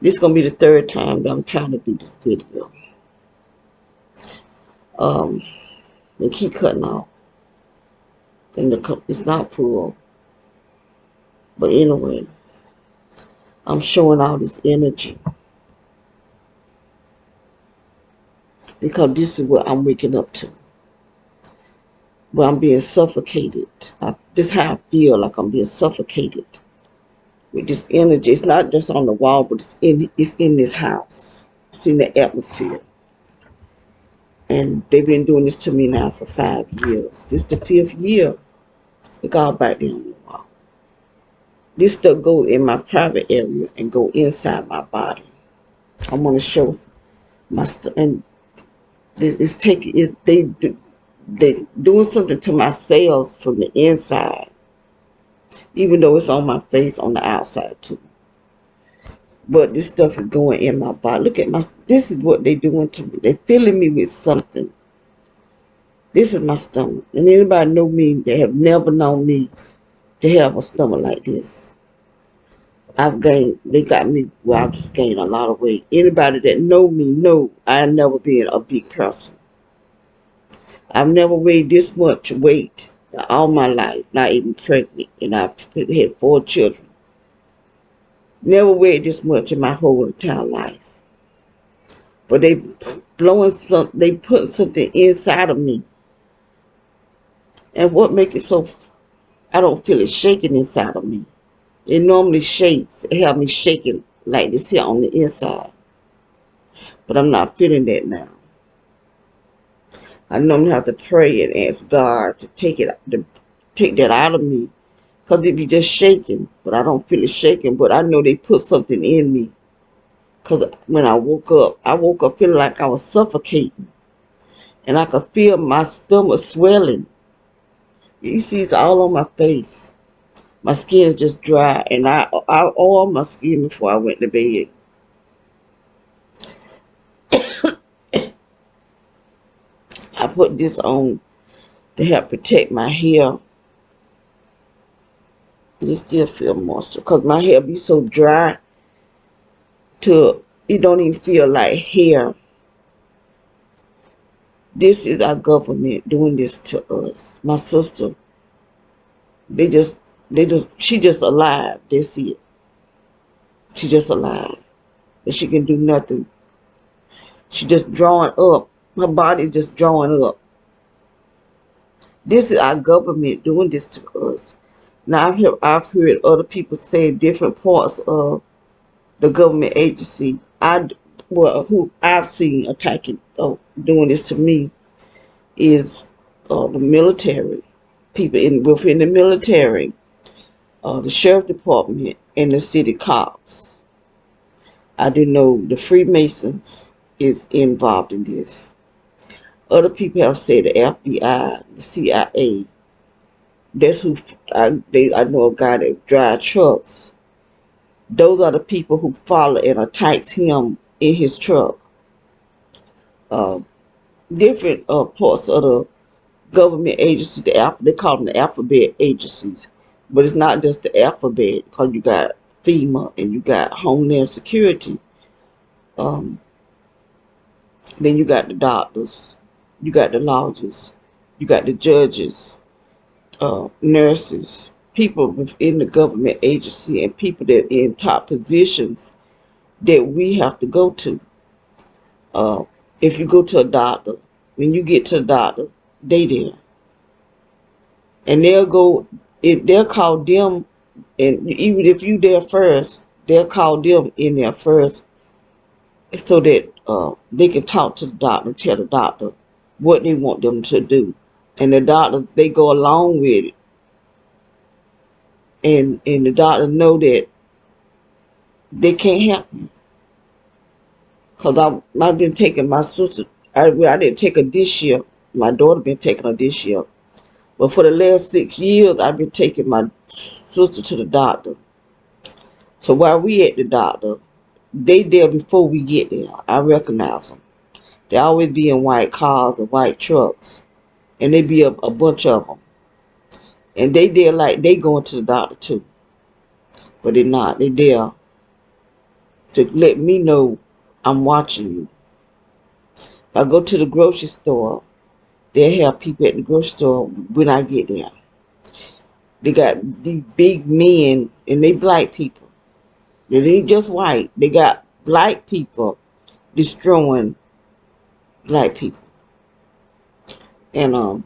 This is going to be the third time that I'm trying to do this video. They keep cutting off. And it's not full. But anyway, I'm showing all this energy. Because this is what I'm waking up to. Where I'm being suffocated. This is how I feel, like I'm being suffocated with this energy. It's not just on the wall, but it's in this house. It's in the atmosphere. And they've been doing this to me now for 5 years. This is the 5th year. Look all back there on the wall. This stuff go in my private area and go inside my body. I want to show my stuff. And it's taking, they doing something to my cells from the inside. Even though it's on my face on the outside too. But this stuff is going in my body. Look at this is what they doing to me. They filling me with something. This is my stomach. And anybody know me, they have never known me to have a stomach like this. They got me where I've just gained a lot of weight. Anybody that know me know I've never been a big person. I've never weighed this much weight all my life, not even pregnant. And I've had 4 children. Never weighed this much in my whole entire life. But they putting something inside of me. And what makes it so, I don't feel it shaking inside of me. It normally shakes. It have me shaking like this here on the inside. But I'm not feeling that now. I normally have to pray and ask God to take that out of me. Because it be just shaking. But I don't feel it shaking. But I know they put something in me. Because when I woke up feeling like I was suffocating. And I could feel my stomach swelling. You see, it's all on my face. My skin is just dry. And I oiled my skin before I went to bed. I put this on to help protect my hair. You still feel moisture. Because my hair be so dry. It don't even feel like hair. This is our government doing this to us. My sister, she just alive. That's it. She just alive. But she can do nothing. She just drawing up. Her body just drawing up. This is our government doing this to us. Now I've heard other people say different parts of the government agency. Who I've seen attacking, doing this to me, is the military, people within the military, the sheriff department, and the city cops. I do know the Freemasons is involved in this. Other people have said the FBI, the CIA. That's who I know a guy that drives trucks. Those are the people who follow and attacks him in his truck. Different parts of the government agency, they call them the alphabet agencies. But it's not just the alphabet, because you got FEMA and you got Homeland Security. Then you got the doctors, you got the lawyers, you got the judges, nurses, people within the government agency, and people that are in top positions that we have to go to. If you go to a doctor, when you get to a doctor, they there. And they'll call them, and even if you there first, they'll call them in there first so that they can talk to the doctor and tell the doctor what they want them to do. And the doctor, they go along with it. And the doctor know that they can't help you. Because I've been taking my sister, I didn't take her this year. My daughter been taking her this year. But for the last 6 years, I've been taking my sister to the doctor. So while we at the doctor, they there before we get there. I recognize them. They always be in white cars and white trucks. And they be a bunch of them. And they there like they going to the doctor too. But they're not. They there to let me know I'm watching you. If I go to the grocery store, they have people at the grocery store when I get there. They got these big men, and they black people. They ain't just white. They got black people destroying black people. And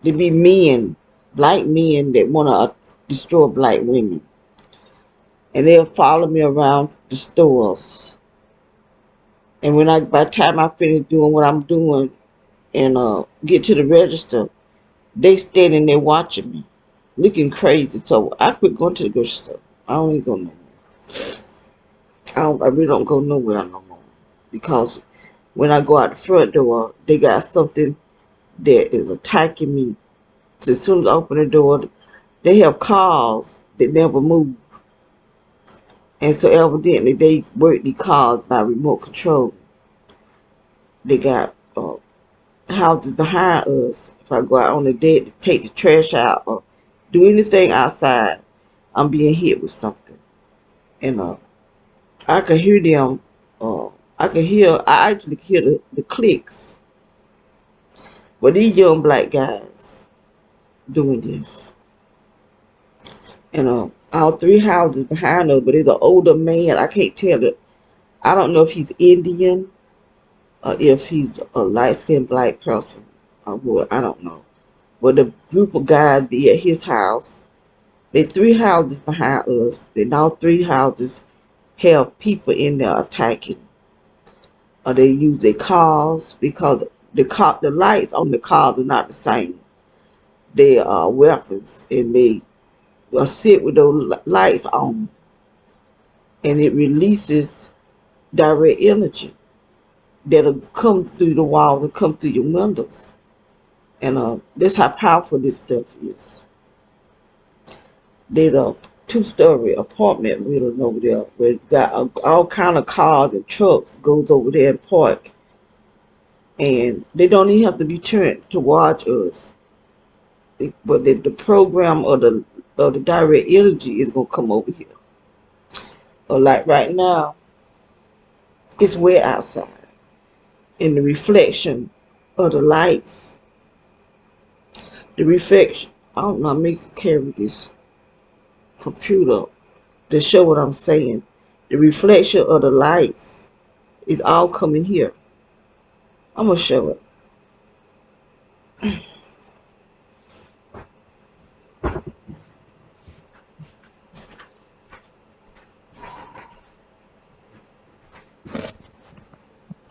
they be men, black men that want to destroy black women. And they'll follow me around the stores. And by the time I finish doing what I'm doing and get to the register, they standing there watching me, looking crazy. So I quit going to the grocery store. I don't even go no more. I really don't go nowhere no more. Because when I go out the front door, they got something that is attacking me. So as soon as I open the door, they have cars that never move. And so evidently they work these cars by remote control. They got houses behind us. If I go out on the deck to take the trash out or do anything outside, I'm being hit with something. And I can hear them. Uh, I actually hear the clicks. But these young black guys doing this. And all three houses behind us, but it's an older man. I can't tell it. I don't know if he's Indian or if he's a light-skinned black person or what. I don't know. But the group of guys be at his house. They three houses behind us. And all three houses have people in there attacking. Or they use their cars because the lights on the cars are not the same. They are weapons, and they will sit with those lights on, and it releases direct energy that'll come through the walls and come through your windows. And that's how powerful this stuff is. There's a two-story apartment building over there where it got all kind of cars and trucks goes over there and park, and they don't even have to be turned to watch us. But the program of the direct energy is gonna come over here. Or like right now, it's wet outside, and the reflection of the lights, the reflection. I don't know. I may carry this computer to show what I'm saying. The reflection of the lights is all coming here. I'm gonna show it.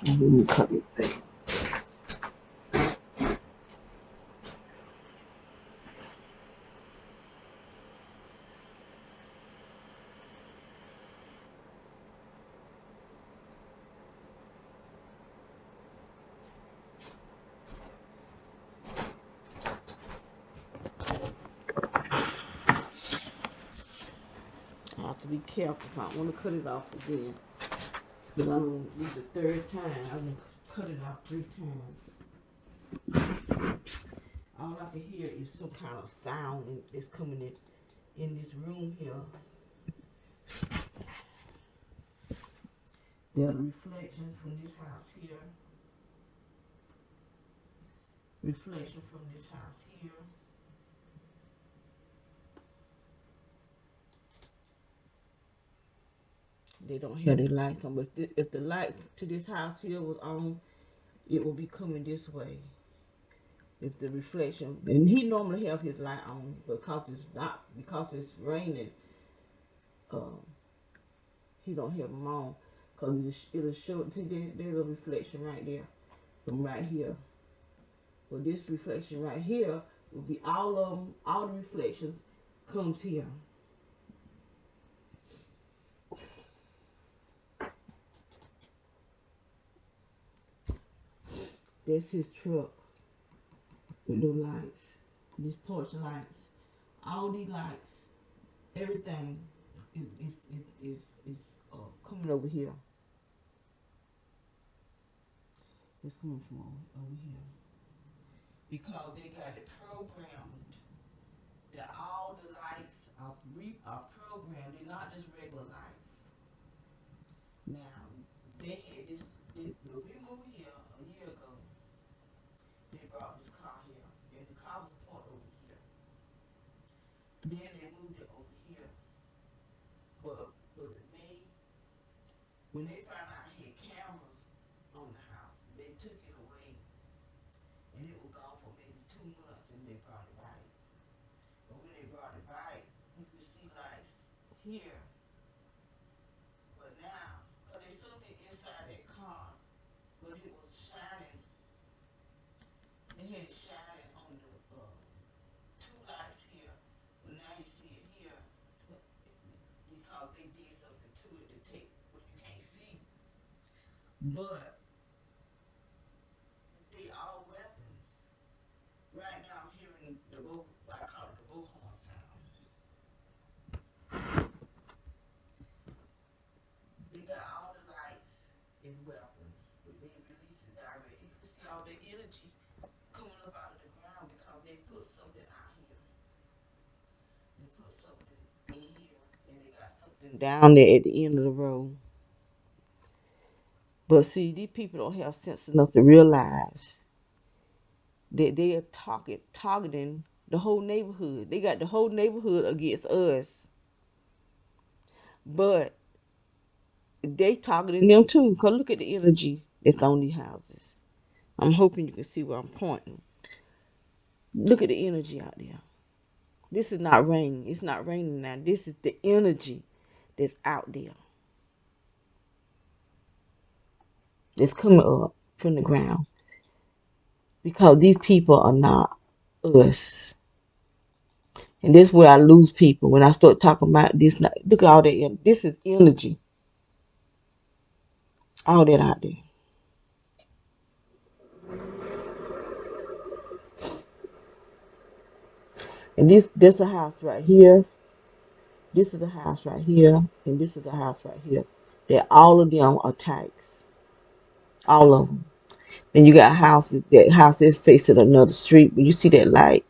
Let me cut it back. I have to be careful if I want to cut it off again. Because this is the third time. I'm gonna cut it off 3 times. All I can hear is some kind of sound that's coming in this room here. There's a reflection from this house here. Reflection from this house here. They don't have their lights on, but if the lights to this house here was on, it will be coming this way. If the reflection, and he normally have his light on, because it's raining. Um, he don't have them on, cause it'll show. See, there's a reflection right there, from right here. Well, this reflection right here will be all of them. All the reflections comes here. That's his truck with the lights, these porch lights, all these lights, everything is coming over here. It's coming from over here because they got it programmed that all the lights are programmed. They're not just regular lights. Now, they had when we moved here a year ago, they brought this car here, and the car was parked over here. Then they moved it over here, but when they found out I had cameras on the house, they took it away, and it was gone for maybe 2 months, and they brought it back. But when they brought it back, you could see lights here, but now, because there's something inside that car, but it was shining. They had it shining on the two lights here, but now you see it here. So, because they did something to it to take what you can't see. But they all weapons. Right now I'm hearing I call it the bullhorn sound. They got all the lights as weapons, but they release it direct. You can see all the energy coming up out of the ground because they put something out here. They put something in here, and they got something down there at the end of the road. But see, these people don't have sense enough to realize that they are targeting the whole neighborhood. They got the whole neighborhood against us, but they targeting them too. Cause look at the energy that's on these houses. I'm hoping you can see where I'm pointing. Look at the energy out there. This is not raining. It's not raining now. This is the energy that's out there. That's coming up from the ground. Because these people are not us. And this is where I lose people when I start talking about this. Look at all that. This is energy. All that out there. And this a house right here. This is a house right here. And this is a house right here. That all of them are tags. All of them. Then you got houses. That house is facing another street. But you see that light.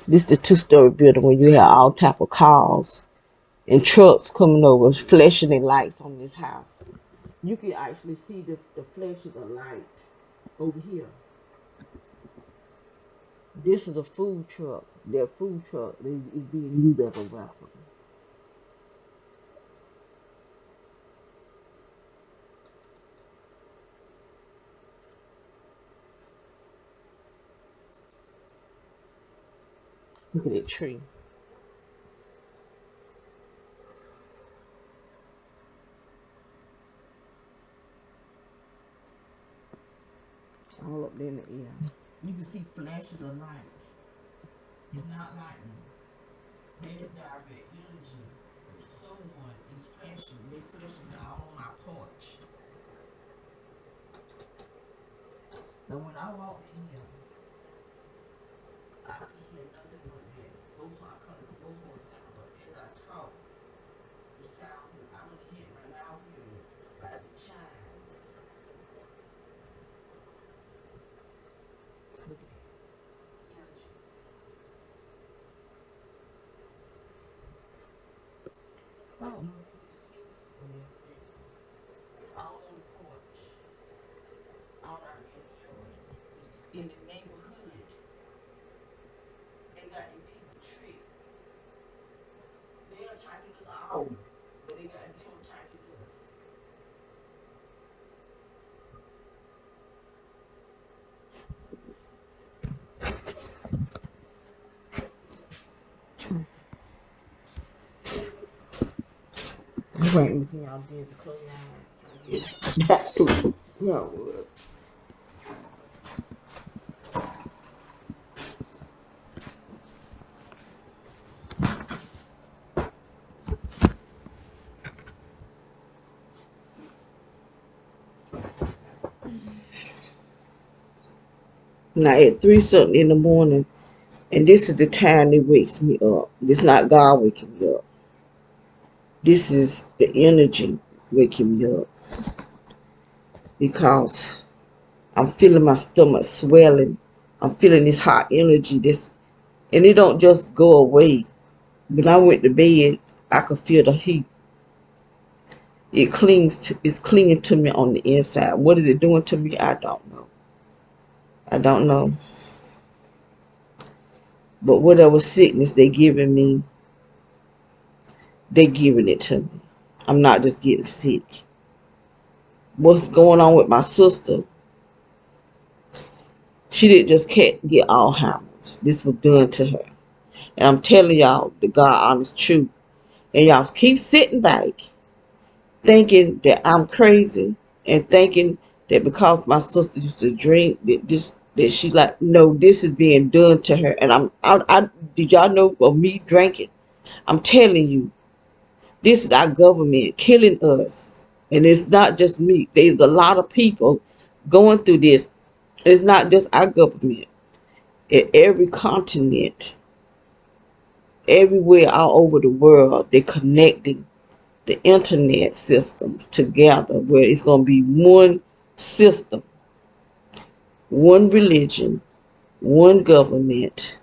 This is the two-story building where you have all type of cars and trucks coming over, flashing their lights on this house. You can actually see the flash of the light over here. This is a food truck. Their food truck is being used as a weapon. Look at that tree. All up there in the air. You can see flashes of light. It's not lightning. There's direct energy. Someone is flashing. They flashes all on our porch. Now when I walked in here, I could hear nothing but that bullhorn. I call it the bullhorn sound. But as I talk, the sound, I don't hear my loud hearing like the chimes. Look at that energy. I don't know if you can see. All on the porch, all out in the yard, in the neighborhood. They got these people tricked. They're attacking us all, but they got them attacking us. Right, making y'all did to close your eyes till I get back to where I was. Now at 3 something in the morning, and this is the time that wakes me up. This not God waking me up. This is the energy waking me up because I'm feeling my stomach swelling. I'm feeling this hot energy. And it don't just go away. When I went to bed, I could feel the heat. It's clinging to me on the inside. What is it doing to me? I don't know. I don't know. But whatever sickness they giving me, they giving it to me. I'm not just getting sick. What's going on with my sister? She didn't just get Alzheimer's. This was done to her. And I'm telling y'all the God honest truth. And y'all keep sitting back thinking that I'm crazy and thinking that because my sister used to drink that she's like, no, this is being done to her. And I did y'all know of me drinking? I'm telling you, this is our government killing us. And it's not just me. There's a lot of people going through this. It's not just our government. In every continent, everywhere all over the world, they're connecting the internet systems together where it's going to be one system, one religion, one government,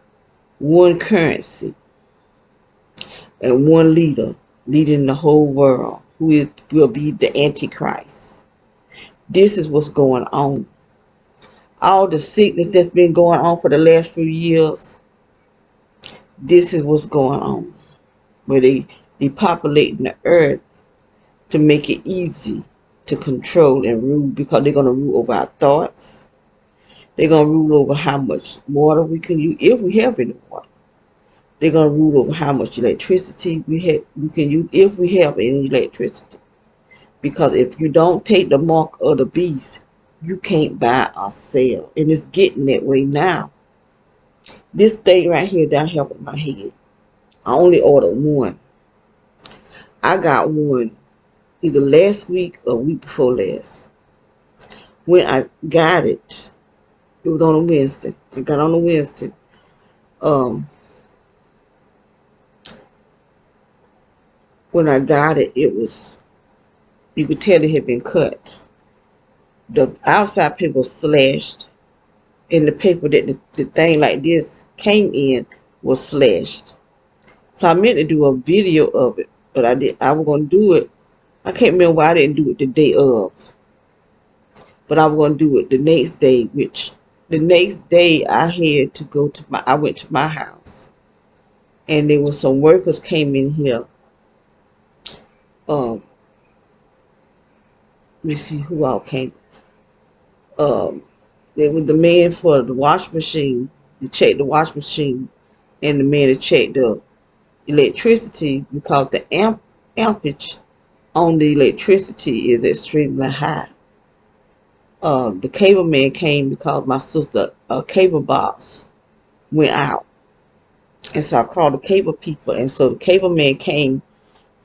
one currency, and one leader leading the whole world will be the Antichrist. This is what's going on. All the sickness that's been going on for the last few years, this is what's going on. Where they depopulating the earth to make it easy to control and rule, because they're going to rule over our thoughts. They're going to rule over how much water we can use, if we have any water. They're going to rule over how much electricity we can use, if we have any electricity. Because if you don't take the mark of the beast, you can't buy or sell. And it's getting that way now. This thing right here that I have in my head, I only ordered one. I got one either last week or week before last. When I got it, it was on a Wednesday. I got on a Wednesday. When I got it, it was, you could tell it had been cut. The outside paper was slashed, and the paper that the thing like this came in was slashed. So I meant to do a video of it, but I was gonna do it. I can't remember why I didn't do it the day of, but I was gonna do it the next day. Which the next day I had to go to I went to my house, and there was some workers came in here. Let me see who all came. There was the man for the wash machine to check the wash machine, and the man to check the electricity, because the ampage on the electricity is extremely high. The cable man came because my sister cable box went out, and so I called the cable people, and so the cable man came,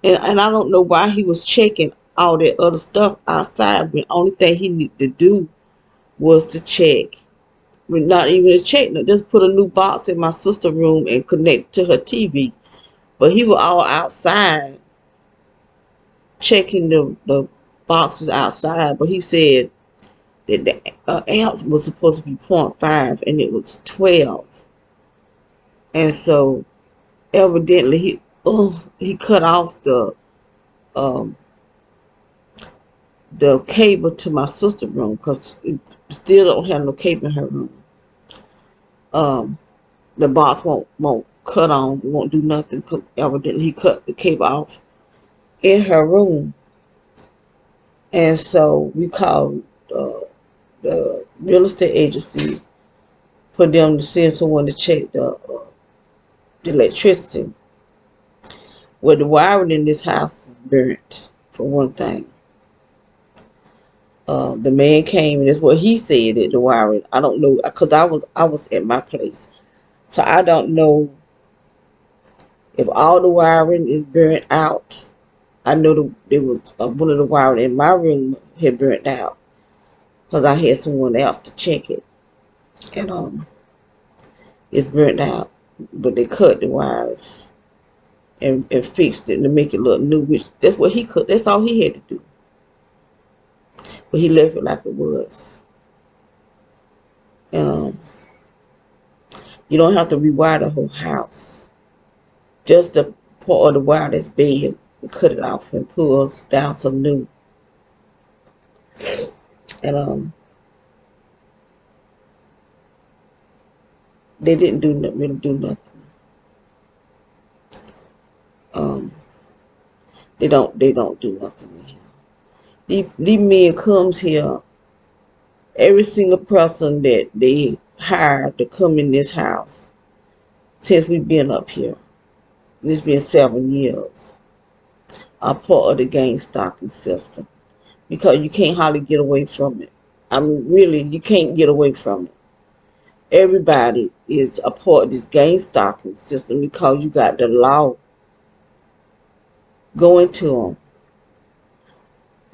and I don't know why he was checking all that other stuff outside, but the only thing he needed to do was to check. Not even to check, just put a new box in my sister's room and connect to her TV. But he was all outside checking the boxes outside. But he said that the amps was supposed to be 0.5 and it was 12. And so evidently he cut off the cable to my sister's room, because it still don't have no cable in her room. The box won't cut on, won't do nothing, because evidently he cut the cable off in her room. And so we called the real estate agency for them to send someone to check the electricity. Well, the wiring in this house is burnt, for one thing. The man came, and that's what he said, that the wiring, I don't know, because I was at my place, so I don't know if all the wiring is burnt out. I know there was one of the wiring in my room had burnt out, because I had someone else to check it, and it's burnt out. But they cut the wires and fixed it to make it look new, which that's what he could. That's all he had to do. But he left it like it was. And you don't have to rewire the whole house. Just the part of the wire that's big, we cut it off and pull down some new. And they didn't really do nothing. They don't do nothing in here. These men comes here. Every single person that they hired to come in this house since we've been up here, and it's been 7 years, are part of the gang stalking system, because you can't hardly get away from it. I mean, really, you can't get away from it. Everybody is a part of this gang stalking system because you got the law going to them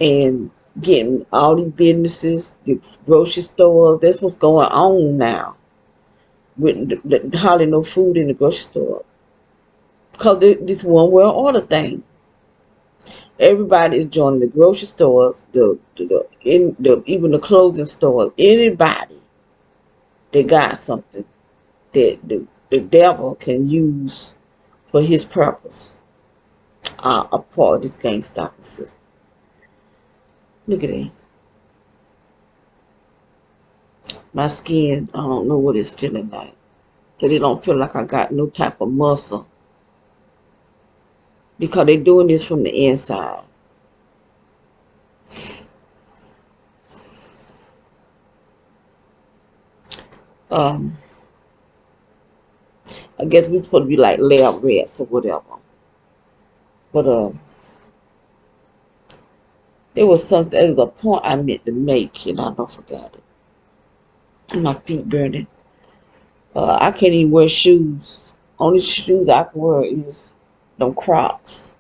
and getting all these businesses, the grocery stores. That's what's going on now with hardly no food in the grocery store, because this one world order thing. Everybody is joining the grocery stores, even the clothing stores. Anybody that got something that the devil can use for his purpose are a part of this gang stalking system. Look at that. My skin, I don't know what it's feeling like. But it don't feel like I got no type of muscle, because they're doing this from the inside. I guess we're supposed to be like lab rats or whatever. But there was a point I meant to make, and I don't forgot it. And my feet burning. I can't even wear shoes. Only shoes I can wear is them Crocs.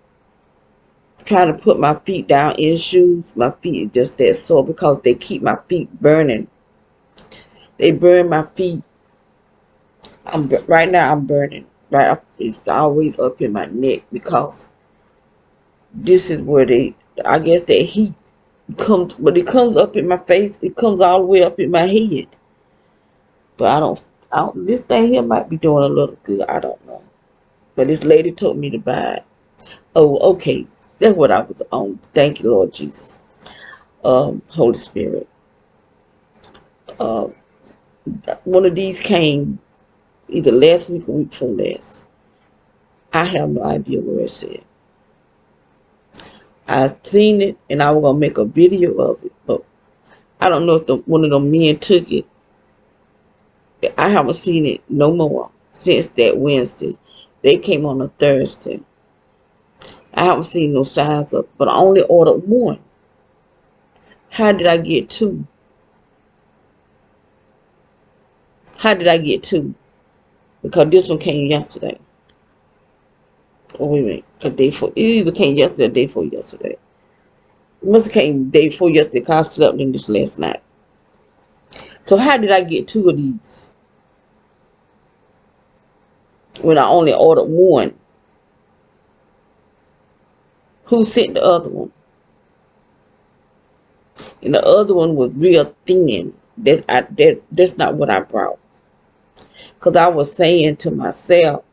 Trying to put my feet down in shoes, my feet are just that sore because they keep my feet burning. They burn my feet. Right now I'm burning. Right up, it's always up in my neck, because this is where I guess that heat comes, but it comes up in my face. It comes all the way up in my head. But I don't. This thing here might be doing a little good. I don't know. But this lady told me to buy it. Oh, okay. That's what I was on. Thank you, Lord Jesus. Holy Spirit. One of these came either last week or week before last. I have no idea where it's at. I seen it and I was gonna make a video of it, but I don't know if one of them men took it. I haven't seen it no more since that Wednesday. They came on a Thursday. I haven't seen no signs of it, but I only ordered one. How did I get two? How did I get two? Because this one came yesterday. Oh, wait a minute. A day before. It either came yesterday or the day before yesterday. It must have came the day before yesterday, because I slept in this last night. So how did I get two of these when I only ordered one? Who sent the other one? And the other one was real thin. That's not what I brought. Because I was saying to myself,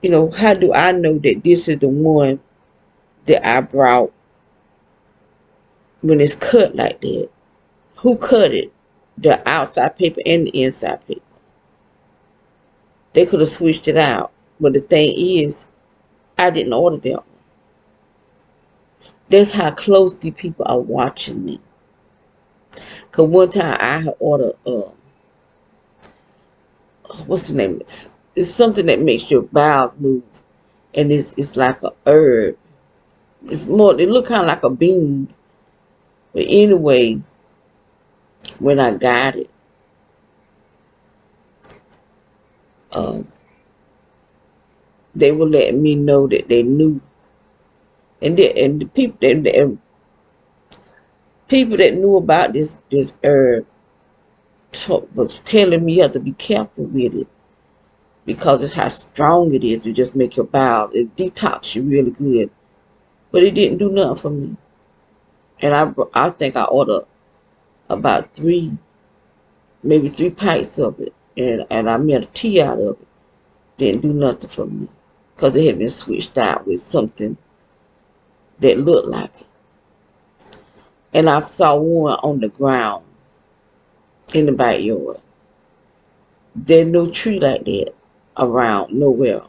how do I know that this is the one that I brought when it's cut like that? Who cut it? The outside paper and the inside paper. They could have switched it out. But the thing is, I didn't order that one. That's how close these people are watching me. Because one time I had ordered, what's the name? It's something that makes your bowels move. And it's like a herb. It look kind of like a bean. But anyway, when I got it, they were letting me know that they knew. And the people that knew about this herb was telling me you have to be careful with it, because it's how strong it is. It just make your bowels, it detox you really good. But it didn't do nothing for me. And I think I ordered about maybe 3 pints of it, and I made a tea out of it. Didn't do nothing for me. because it had been switched out with something that looked like it. And I saw one on the ground in the backyard. There's no tree like that around nowhere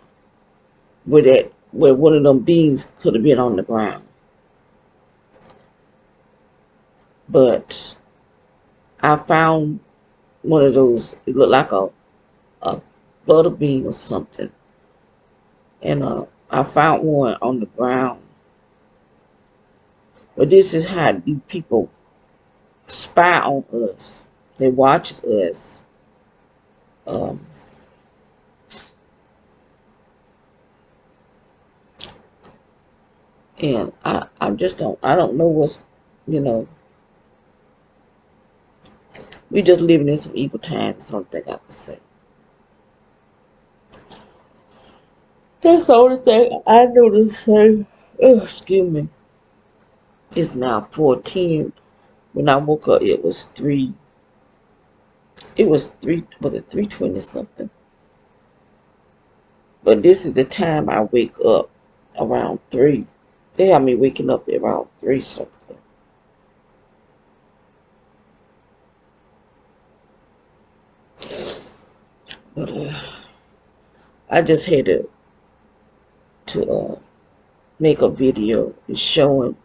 where one of them beans could have been on the ground. But I found one of those. It looked like a butter bean or something, and I found one on the ground. But this is how these people spy on us. They watch us. Um, and I just don't know what's, you know, we just living in some evil times, something I could say. That's the only thing I know to say. Oh, excuse me. It's now 4:10. When I woke up, it was 3. It was 3. Was it 3:20 something? But this is the time I wake up, around 3. They have me waking up around 3 something. But I just had to make a video showing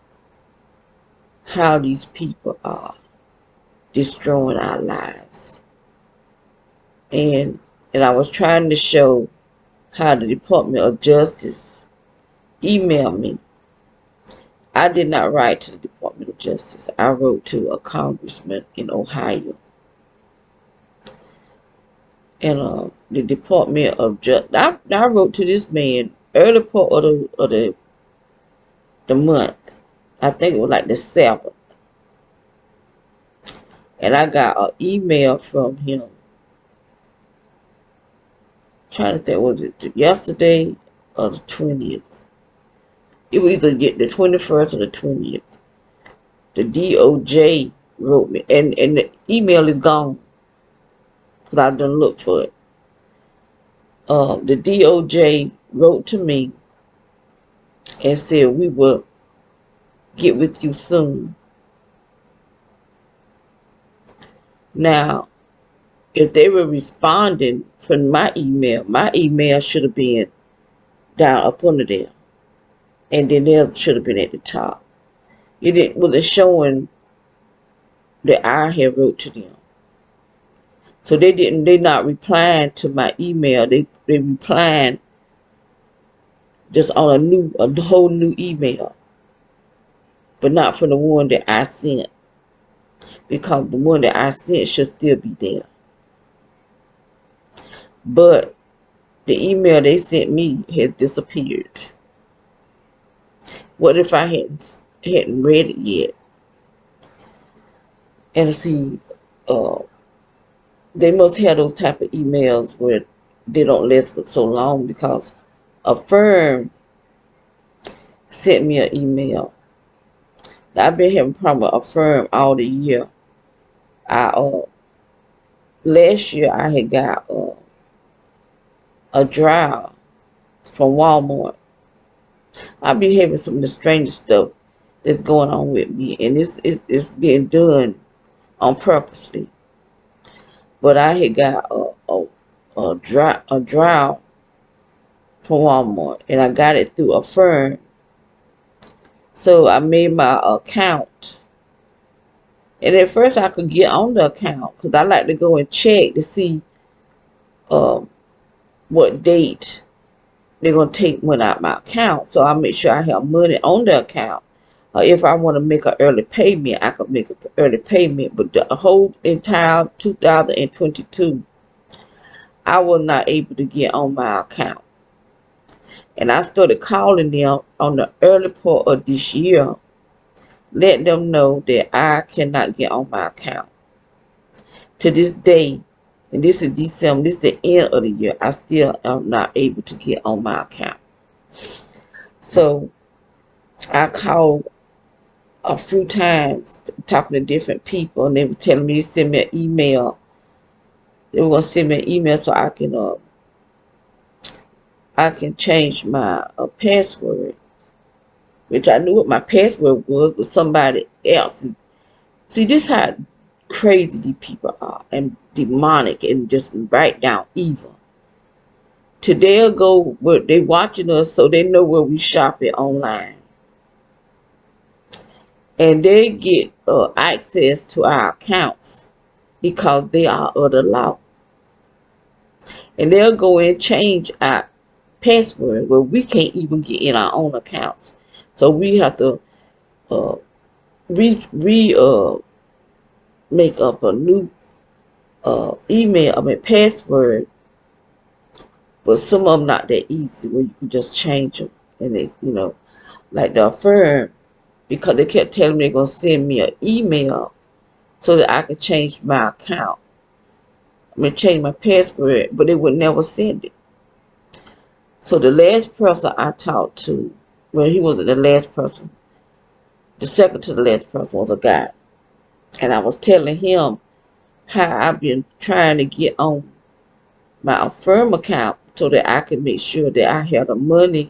how these people are destroying our lives. And I was trying to show how the Department of Justice emailed me. I did not write to the Department of Justice. I wrote to a congressman in Ohio. And the Department of Justice, I wrote to this man early part of the month. I think it was like the 7th. And I got an email from him. Trying to think, was it yesterday or the 20th? It was either the 21st or the 20th. The DOJ wrote me, and the email is gone because I done looked for it. The DOJ wrote to me and said we will get with you soon. Now, if they were responding from my email should have been down up under there, and then theirs should have been at the top. It wasn't showing that I had wrote to them. So they not replying to my email. They replying just on a whole new email. But not from the one that I sent. Because the one that I sent should still be there. But the email they sent me has disappeared. What if I hadn't read it yet? And see, they must have those type of emails where they don't last for so long, because a firm sent me an email. Now, I've been having a problem with a firm all the year. Last year I had got a dryer from Walmart. I've been having some of the strangest stuff that's going on with me, and it's being done on purposely. But I had got a dryer from Walmart, and I got it through a firm. So I made my account, and at first I could get on the account because I like to go and check to see what date they're going to take money out of my account. So I make sure I have money on the account. If I want to make an early payment, I could make an early payment. But the whole entire 2022, I was not able to get on my account. And I started calling them on the early part of this year, letting them know that I cannot get on my account. To this day, and this is December, this is the end of the year, I still am not able to get on my account. So I called a few times talking to different people, and they were telling me to send me an email. They were going to send me an email so I I can change my password, which I knew what my password was, but somebody else. See, this how crazy these people are, and demonic, and just right down evil. They'll go where they watching us, so they know where we shop it online, and they get access to our accounts because they are of the law, and they'll go and change our password where we can't even get in our own accounts. So we have to uh, make up a new password, but some of them not that easy where you can just change them. And they, like the firm, because they kept telling me they're going to send me an email so that I could change my account. Change my password, but they would never send it. So the last person I talked to, well, he wasn't the last person. The second to the last person was a guy. And I was telling him how I've been trying to get on my firm account so that I can make sure that I have the money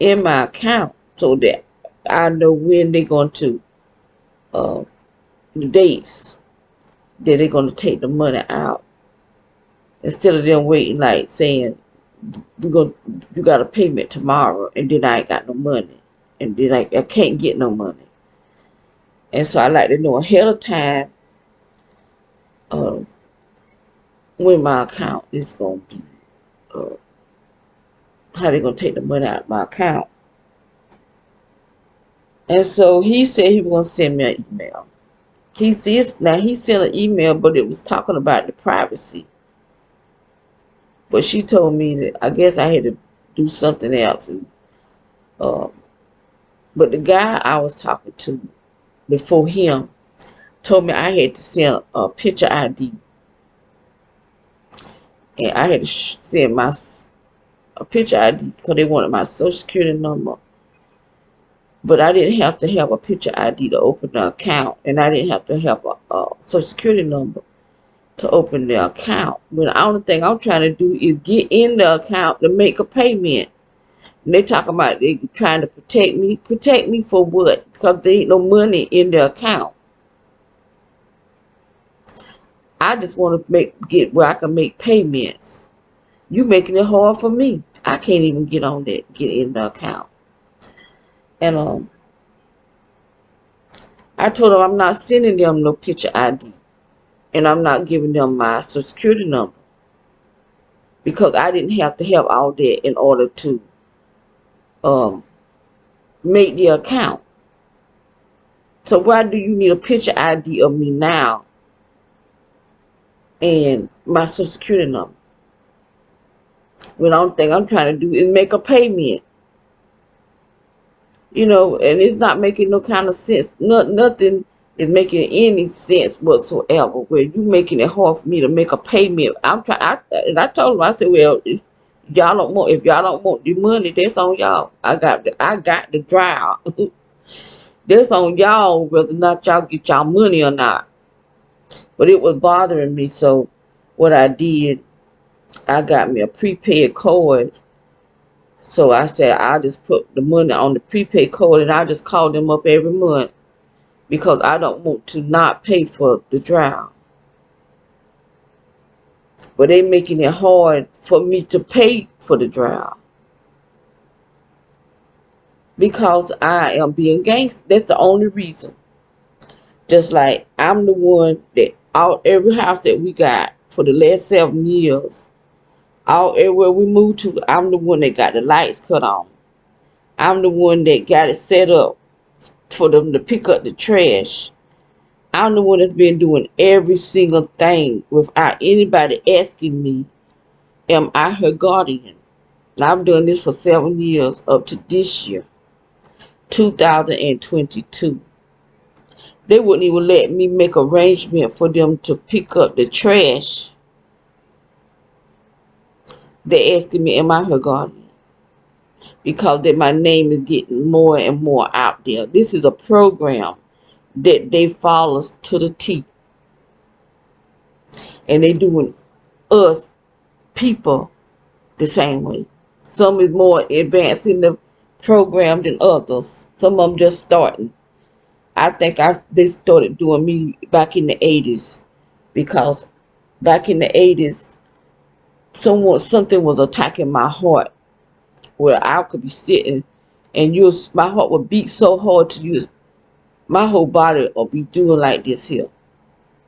in my account so that I know when they're going to, the dates that they're going to take the money out. Instead of them waiting, like saying, you got a payment tomorrow, and then I ain't got no money. And then I can't get no money. And so I like to know ahead of time when my account is going to be, how they going to take the money out of my account. And so he said he was going to send me an email. He sent an email, but it was talking about the privacy. But she told me that I guess I had to do something else. And, but the guy I was talking to before him told me I had to send a picture ID. And I had to send a picture ID because they wanted my social security number. But I didn't have to have a picture ID to open the account. And I didn't have to have a social security number to open the account. But the only thing I'm trying to do is get in the account to make a payment. And they talking about they trying to protect me. Protect me for what? Because there ain't no money in the account. I just want to get where I can make payments. You making it hard for me. I can't even get on that, get in the account. And I told them I'm not sending them no picture ID. And I'm not giving them my social security number. Because I didn't have to have all that in order to make the account. So why do you need a picture ID of me now and my social security number? When the only thing I'm trying to do is make a payment. And it's not making no kind of sense. Nothing is making any sense whatsoever. Where you making it hard for me to make a payment. And I told them, I said, well, if y'all don't want the money, that's on y'all. I got the drive. That's on y'all whether or not y'all get y'all money or not. But it was bothering me, so what I did, I got me a prepaid card. So I said I'll just put the money on the prepaid card and I just call them up every month because I don't want to not pay for the drive. But they making it hard for me to pay for the drive because I am being gangster. That's the only reason. Just like I'm the one that every house that we got for the last 7 years, everywhere we moved to, I'm the one that got the lights cut on. I'm the one that got it set up for them to pick up the trash. I'm the one that's been doing every single thing without anybody asking me, am I her guardian? And I've done this for 7 years up to this year, 2022. They wouldn't even let me make arrangement for them to pick up the trash. They asking me, am I her guardian? Because that my name is getting more and more out there. This is a program that they follow us to the T. And they doing us, people, the same way. Some is more advanced in the program than others. Some of them just starting. I think they started doing me back in the 80s because back in the 80s, something was attacking my heart where I could be sitting and my heart would beat so hard to use my whole body would be doing like this here.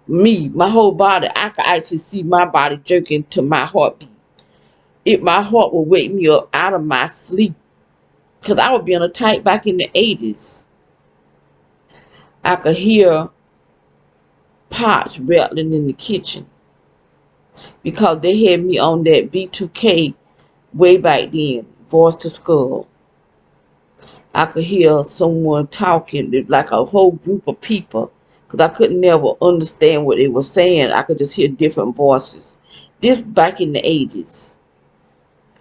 My whole body, I could actually see my body jerking to my heartbeat. My heart would wake me up out of my sleep because I would be on a tight back in the 80s. I could hear pots rattling in the kitchen because they had me on that B2K way back then, voice to skull. I could hear someone talking, like a whole group of people, because I could never understand what they were saying. I could just hear different voices. This back in the 80s,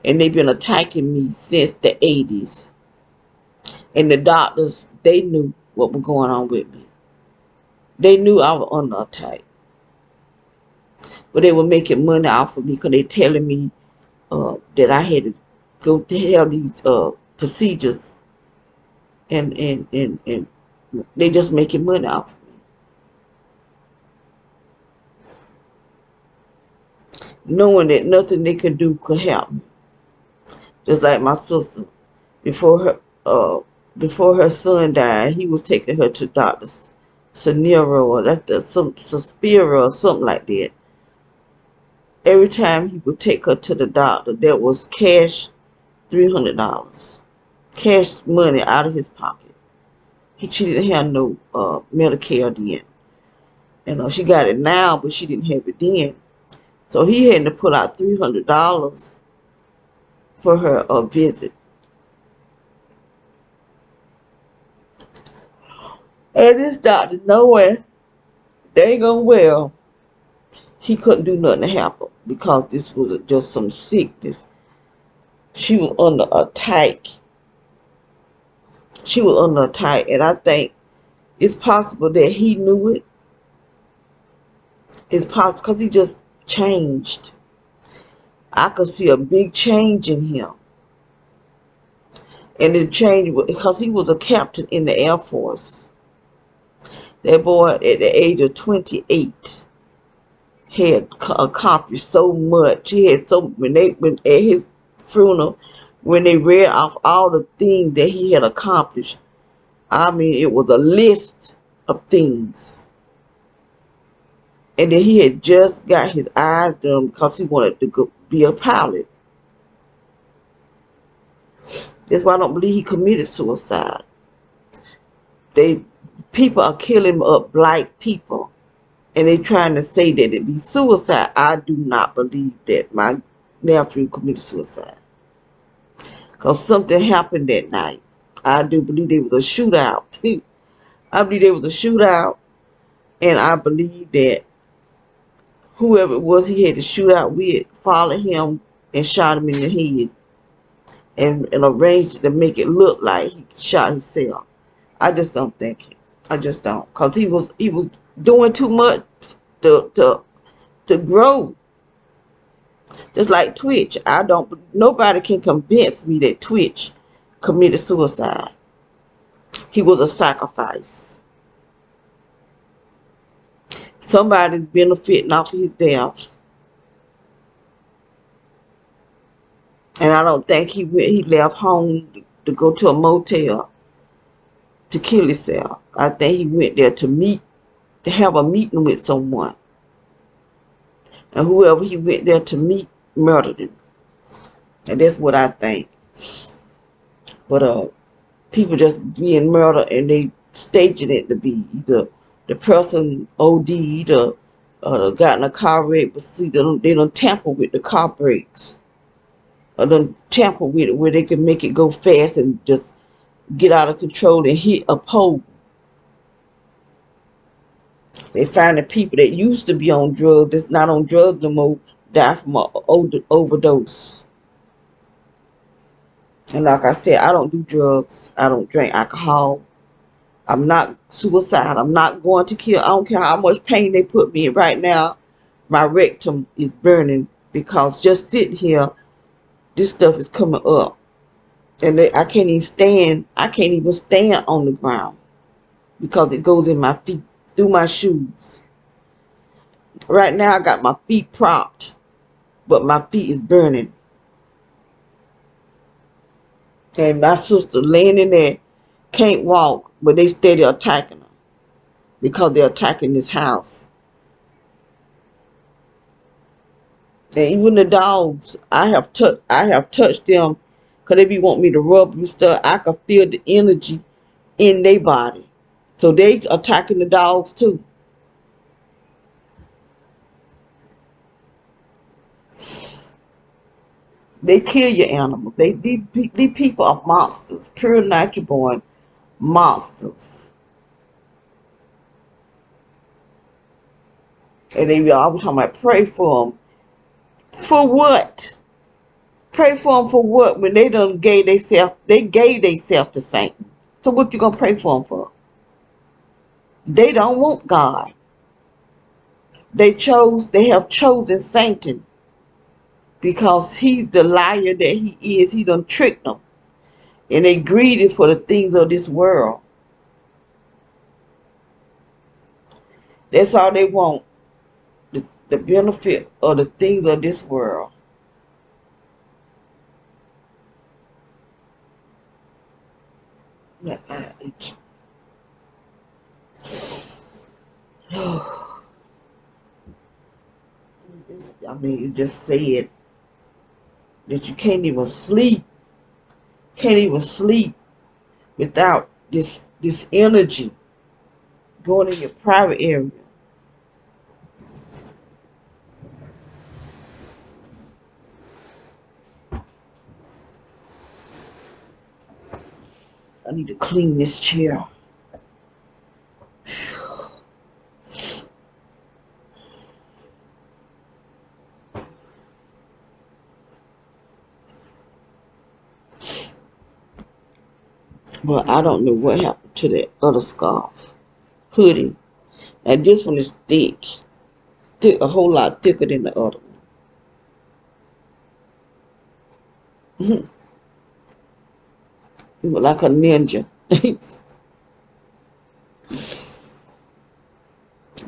and they've been attacking me since the 80s. And the doctors, they knew what was going on with me. They knew I was under attack. But they were making money off of me because they telling me that I had to go to have these procedures, and they just making money off of me. Knowing that nothing they could do could help me. Just like my sister, before her son died, he was taking her to Dr. Sanero, or some Suspira or something like that. Every time he would take her to the doctor, there was cash, $300, cash money out of his pocket. She didn't have no Medicare then, and she got it now, but she didn't have it then. So he had to put out $300 for her visit. And this doctor, knowing dang on well he couldn't do nothing to help her because this was just some sickness. She was under attack. She was under attack, and I think it's possible that he knew it. It's possible because he just changed. I could see a big change in him. And the change because he was a captain in the Air Force. That boy at the age of 28 had accomplished so much. He had when at his funeral, when they read off all the things that he had accomplished, I mean, it was a list of things. And then he had just got his eyes done because he wanted to be a pilot. That's why I don't believe he committed suicide. People are killing up black people, and they trying to say that it be suicide. I do not believe that my nephew committed suicide, because something happened that night. I do believe there was a shootout. I believe there was a shootout, and I believe that whoever it was he had to shoot out with followed him and shot him in the head, and arranged to make it look like he shot himself. I just don't think it. I just don't, because he was doing too much to grow. Just like Twitch, nobody can convince me that Twitch committed suicide. He was a sacrifice. Somebody's benefiting off of his death. And I don't think he left home to go to a motel to kill himself. I think he went there to have a meeting with someone. And whoever he went there to meet murdered him. And that's what I think. But people just being murdered, and they staging it to be either the person OD'd or got in a car wreck, but see, they don't tamper with the car brakes. Or don't tamper with it where they can make it go fast and just get out of control and hit a pole. They find the people that used to be on drugs, that's not on drugs no more, die from an overdose. And like I said, I don't do drugs. I don't drink alcohol. I'm not suicide. I'm not going to kill. I don't care how much pain they put me in right now. My rectum is burning because just sitting here This stuff is coming up. And I can't even stand. I can't even stand on the ground because it goes in my feet, through my shoes. Right now I got my feet propped, but my feet is burning. And my sister laying in there can't walk, but they steady attacking her because they're attacking this house. And even the dogs, I have touched them because they be wanting me to rub and stuff. I can feel the energy in their body. So they attacking the dogs too. They kill your animals. These people are monsters, pure natural born monsters. And they be always talking about pray for them. For what? Pray for them for what? When they done gave themselves to Satan. So what you gonna pray for them for? They don't want God. They have chosen Satan because he's the liar that he is. He done tricked them. And they greedy for the things of this world. That's all they want. The benefit of the things of this world. I mean, you just said that you can't even sleep. Can't even sleep without this energy going in your private area. I need to clean this chair. But I don't know what happened to that other scarf. Hoodie. And this one is thick. A whole lot thicker than the other one. It was like a ninja.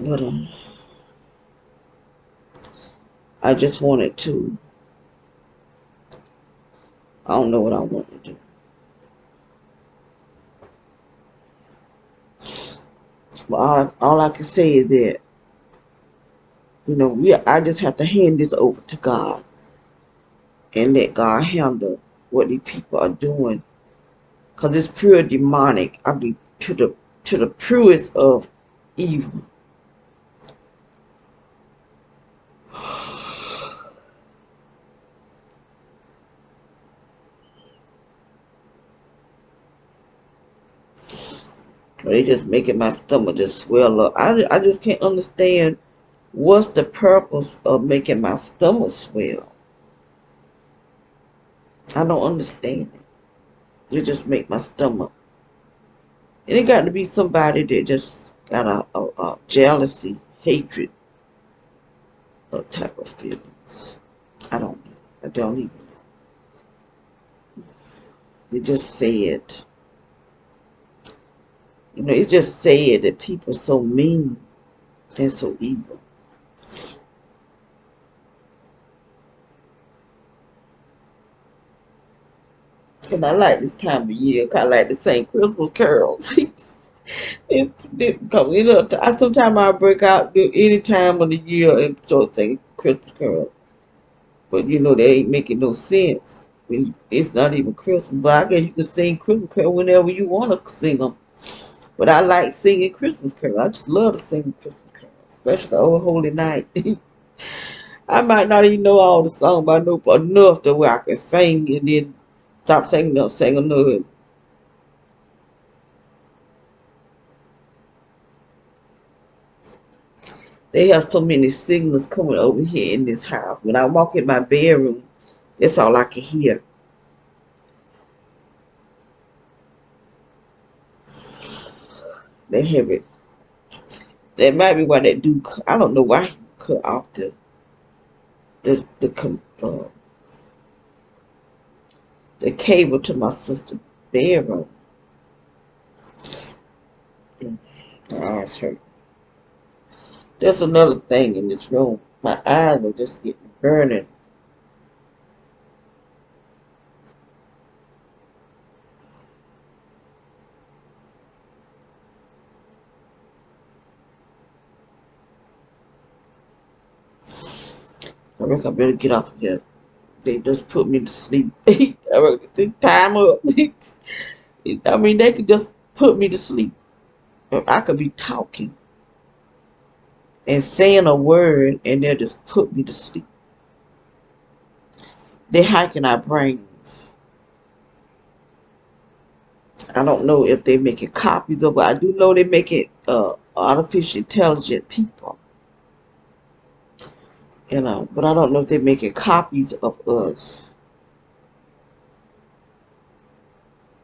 But I just wanted to. I don't know what I want to do. But all I can say is that, I just have to hand this over to God and let God handle what these people are doing. Because it's pure demonic. I mean, to the purest of evil. They just making my stomach just swell up. I just can't understand what's the purpose of making my stomach swell. I don't understand it. They just make my stomach. And it got to be somebody that just got a jealousy, hatred type of feelings. I don't know. I don't even know. They just said, it's just sad that people are so mean and so evil. And I like this time of year. I like to sing Christmas carols. Sometimes I break out any time of the year and start singing Christmas carols. But they ain't making no sense. It's not even Christmas. But I guess you can sing Christmas carols whenever you want to sing them. But I like singing Christmas carols. I just love to sing Christmas carols, especially Oh Holy Night. I might not even know all the songs, but I know enough to where I can sing and then stop singing and sing another. They have so many signals coming over here in this house. When I walk in my bedroom, that's all I can hear. They have it. That might be why they do. I don't know why he cut off the the cable to my sister's bedroom. My eyes hurt. There's another thing in this room. My eyes are just getting burning. I reckon I better get off of here. They just put me to sleep. I reckon the time up. I mean, they could just put me to sleep. I could be talking and saying a word, and they'll just put me to sleep. They're hacking our brains. I don't know if they're making copies of it. I do know they're making artificial intelligent people. But I don't know if they're making copies of us,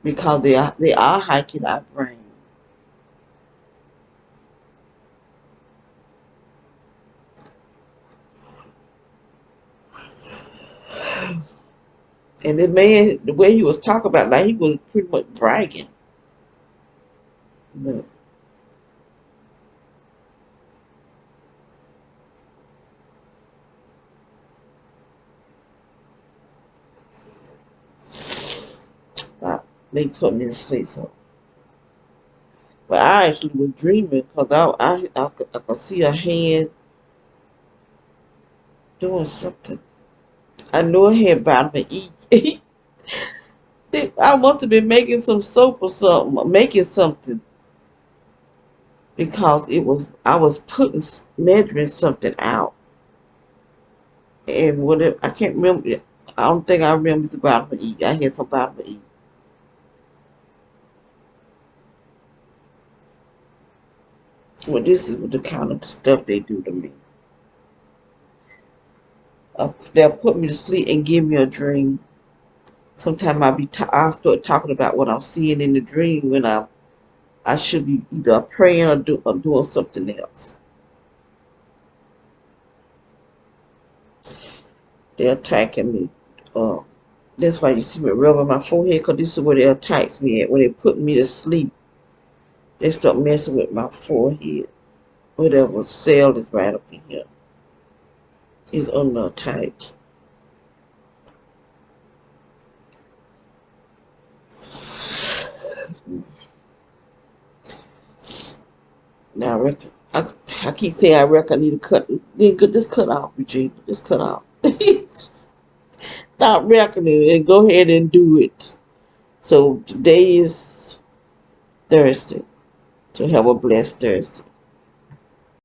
because they are hacking our brain. And this man, the way he was talking about, like he was pretty much bragging. But they put me to sleep. So, but I actually was dreaming because I could see a hand doing something. I know I had vitamin E. I must have been making some soap or something, or making something, because I was measuring something out, and whatever I can't remember. I don't think I remember the vitamin E. I had some vitamin E. Well, this is the kind of stuff they do to me. They'll put me to sleep and give me a dream. Sometimes I'll start talking about what I'm seeing in the dream when I should be either praying or doing something else. They're attacking me. That's why you see me rubbing my forehead, because this is where they attack me at. When they put me to sleep, they start messing with my forehead. Whatever cell is right up in here is under attack. Now I keep saying I reckon I need to cut. Then get this cut off, Regina. This cut off. Stop reckoning and go ahead and do it. So today is Thursday. So have a blessed Thursday.